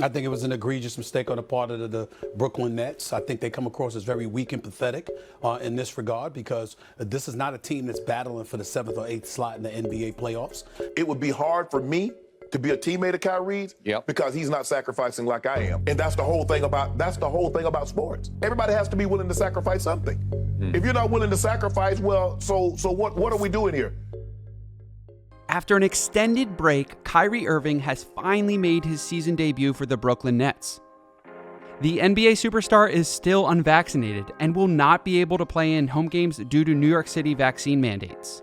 I think it was an egregious mistake on the part of the Brooklyn Nets. I think they come across as very weak and pathetic in this regard, because this is not a team that's battling for the 7th or 8th slot in the NBA playoffs. It would be hard for me to be a teammate of Kyrie's because he's not sacrificing like I am. And that's the whole thing about sports. Everybody has to be willing to sacrifice something. If you're not willing to sacrifice, well, so what are we doing here? After an extended break, Kyrie Irving has finally made his season debut for the Brooklyn Nets. The NBA superstar is still unvaccinated and will not be able to play in home games due to New York City vaccine mandates.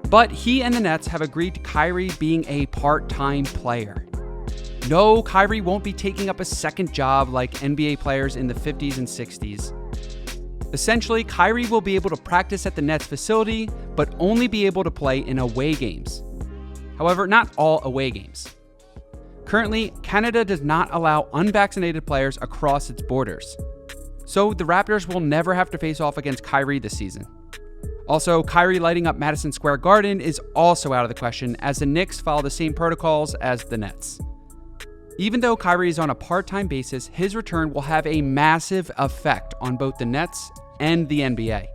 But he and the Nets have agreed to Kyrie being a part-time player. No, Kyrie won't be taking up a second job like NBA players in the 50s and 60s. Essentially, Kyrie will be able to practice at the Nets facility, but only be able to play in away games. However, not all away games. Currently, Canada does not allow unvaccinated players across its borders. So the Raptors will never have to face off against Kyrie this season. Also, Kyrie lighting up Madison Square Garden is also out of the question, as the Knicks follow the same protocols as the Nets. Even though Kyrie is on a part-time basis, his return will have a massive effect on both the Nets and the NBA.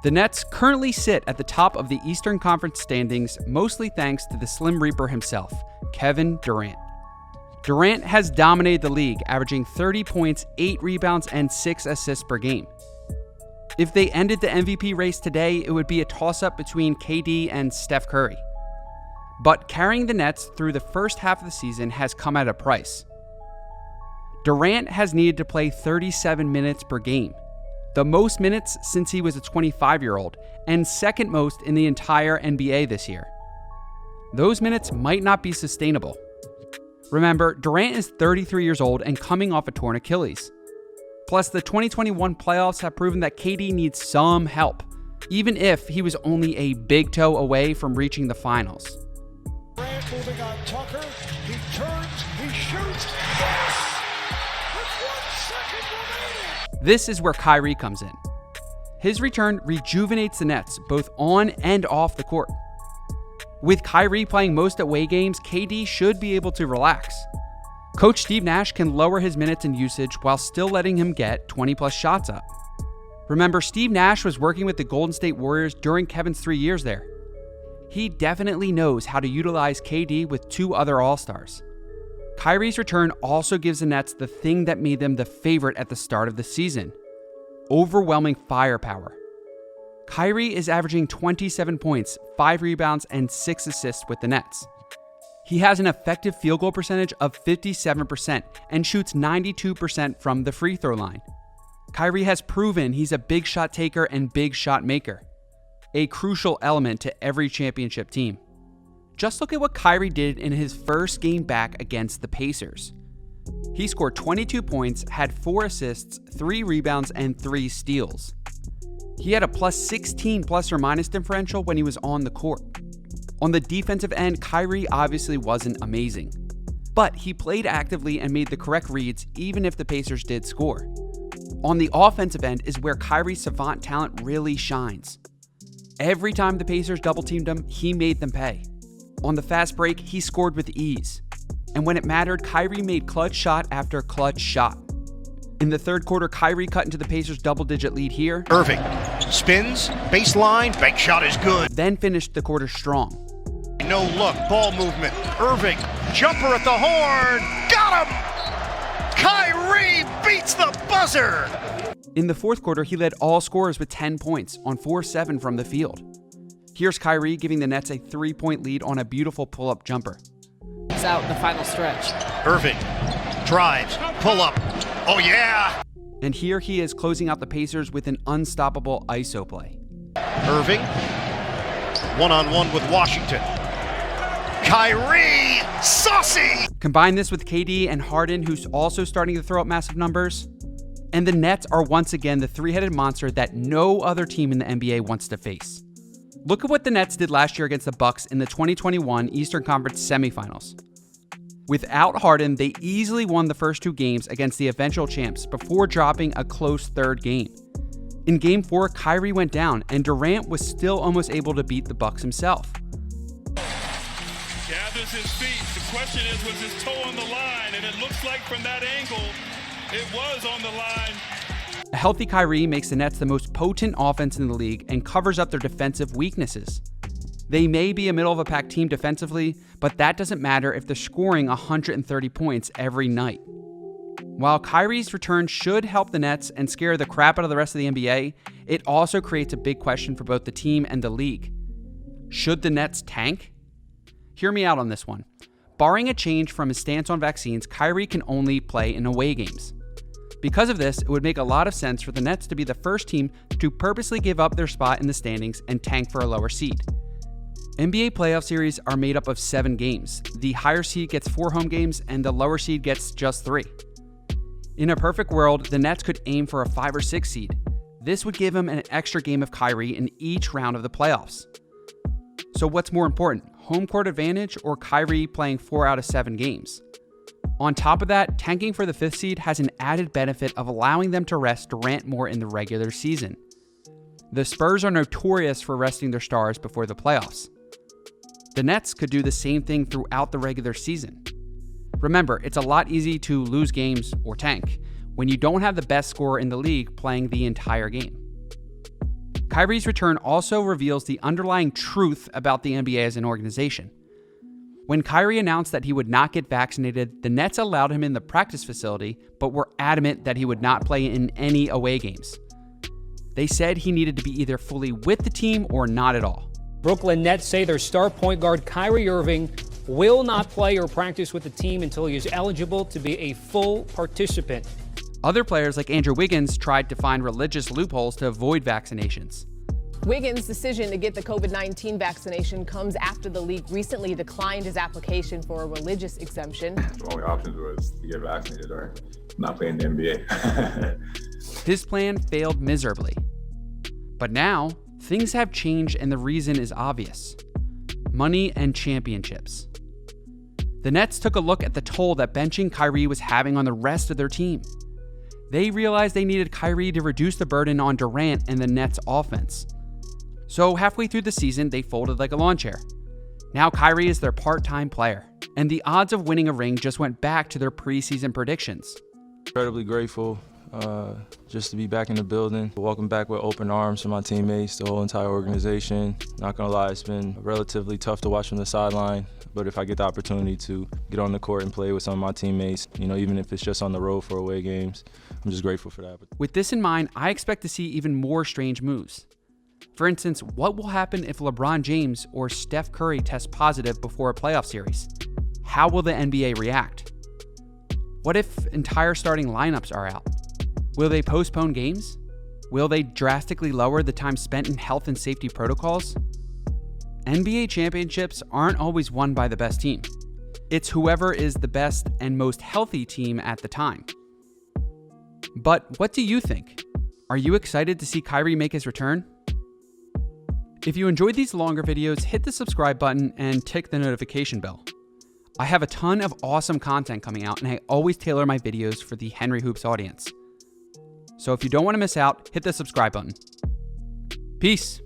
The Nets currently sit at the top of the Eastern Conference standings, mostly thanks to the Slim Reaper himself, Kevin Durant. Durant has dominated the league, averaging 30 points, 8 rebounds, and 6 assists per game. If they ended the MVP race today, it would be a toss-up between KD and Steph Curry. But carrying the Nets through the first half of the season has come at a price. Durant has needed to play 37 minutes per game, the most minutes since he was a 25-year-old, and second most in the entire NBA this year. Those minutes might not be sustainable. Remember, Durant is 33 years old and coming off a torn Achilles. Plus, the 2021 playoffs have proven that KD needs some help, even if he was only a big toe away from reaching the finals. Durant moving on Tucker. He turns, he shoots. Yes! With 1 second remaining. This is where Kyrie comes in. His return rejuvenates the Nets, both on and off the court. With Kyrie playing most away games, KD should be able to relax. Coach Steve Nash can lower his minutes and usage while still letting him get 20-plus shots up. Remember, Steve Nash was working with the Golden State Warriors during Kevin's 3 years there. He definitely knows how to utilize KD with 2 other All-Stars. Kyrie's return also gives the Nets the thing that made them the favorite at the start of the season: overwhelming firepower. Kyrie is averaging 27 points, 5 rebounds, and 6 assists with the Nets. He has an effective field goal percentage of 57% and shoots 92% from the free throw line. Kyrie has proven he's a big shot taker and big shot maker, a crucial element to every championship team. Just look at what Kyrie did in his first game back against the Pacers. He scored 22 points, had 4 assists, 3 rebounds, and 3 steals. He had a plus 16 plus or minus differential when he was on the court. On the defensive end, Kyrie obviously wasn't amazing, but he played actively and made the correct reads even if the Pacers did score. On the offensive end is where Kyrie's savant talent really shines. Every time the Pacers double-teamed him, he made them pay. On the fast break, he scored with ease. And when it mattered, Kyrie made clutch shot after clutch shot. In the third quarter, Kyrie cut into the Pacers' double-digit lead here. Irving spins, baseline, bank shot is good. Then finished the quarter strong. No look, ball movement. Irving, jumper at the horn. Got him! Kyrie beats the buzzer! In the fourth quarter, he led all scorers with 10 points on 4-7 from the field. Here's Kyrie giving the Nets a 3-point lead on a beautiful pull-up jumper. He's out in the final stretch. Irving drives, pull up. Oh yeah! And here he is closing out the Pacers with an unstoppable ISO play. Irving, one-on-one with Washington. Kyrie, saucy! Combine this with KD and Harden, who's also starting to throw up massive numbers, and the Nets are once again the three-headed monster that no other team in the NBA wants to face. Look at what the Nets did last year against the Bucks in the 2021 Eastern Conference semifinals. Without Harden, they easily won the first 2 games against the eventual champs before dropping a close third game. In Game 4, Kyrie went down, and Durant was still almost able to beat the Bucks himself. Gathers his feet. The question is, was his toe on the line? line, and it looks like from that angle, it was on the line. A healthy Kyrie makes the Nets the most potent offense in the league and covers up their defensive weaknesses. They may be a middle-of-the-pack team defensively, but that doesn't matter if they're scoring 130 points every night. While Kyrie's return should help the Nets and scare the crap out of the rest of the NBA, it also creates a big question for both the team and the league. Should the Nets tank? Hear me out on this one. Barring a change from his stance on vaccines, Kyrie can only play in away games. Because of this, it would make a lot of sense for the Nets to be the first team to purposely give up their spot in the standings and tank for a lower seed. NBA playoff series are made up of 7 games. The higher seed gets 4 home games and the lower seed gets just 3. In a perfect world, the Nets could aim for a 5 or 6 seed. This would give them an extra game of Kyrie in each round of the playoffs. So what's more important, home court advantage or Kyrie playing 4 out of 7 games? On top of that, tanking for the 5th seed has an added benefit of allowing them to rest Durant more in the regular season. The Spurs are notorious for resting their stars before the playoffs. The Nets could do the same thing throughout the regular season. Remember, it's a lot easier to lose games or tank when you don't have the best scorer in the league playing the entire game. Kyrie's return also reveals the underlying truth about the NBA as an organization. When Kyrie announced that he would not get vaccinated, the Nets allowed him in the practice facility, but were adamant that he would not play in any away games. They said he needed to be either fully with the team or not at all. Brooklyn Nets say their star point guard Kyrie Irving will not play or practice with the team until he is eligible to be a full participant. Other players like Andrew Wiggins tried to find religious loopholes to avoid vaccinations. Wiggins' decision to get the COVID-19 vaccination comes after the league recently declined his application for a religious exemption. The only option was to get vaccinated or not play in the NBA. His plan failed miserably. But now, things have changed and the reason is obvious. Money and championships. The Nets took a look at the toll that benching Kyrie was having on the rest of their team. They realized they needed Kyrie to reduce the burden on Durant and the Nets' offense. So halfway through the season, they folded like a lawn chair. Now Kyrie is their part-time player, and the odds of winning a ring just went back to their preseason predictions. Incredibly grateful just to be back in the building. Welcome back with open arms to my teammates, the whole entire organization. Not gonna lie, it's been relatively tough to watch from the sideline, but if I get the opportunity to get on the court and play with some of my teammates, even if it's just on the road for away games, I'm just grateful for that. With this in mind, I expect to see even more strange moves. For instance, what will happen if LeBron James or Steph Curry test positive before a playoff series? How will the NBA react? What if entire starting lineups are out? Will they postpone games? Will they drastically lower the time spent in health and safety protocols? NBA championships aren't always won by the best team. It's whoever is the best and most healthy team at the time. But what do you think? Are you excited to see Kyrie make his return? If you enjoyed these longer videos, hit the subscribe button and tick the notification bell. I have a ton of awesome content coming out, and I always tailor my videos for the Henry Hoops audience. So if you don't want to miss out, hit the subscribe button. Peace.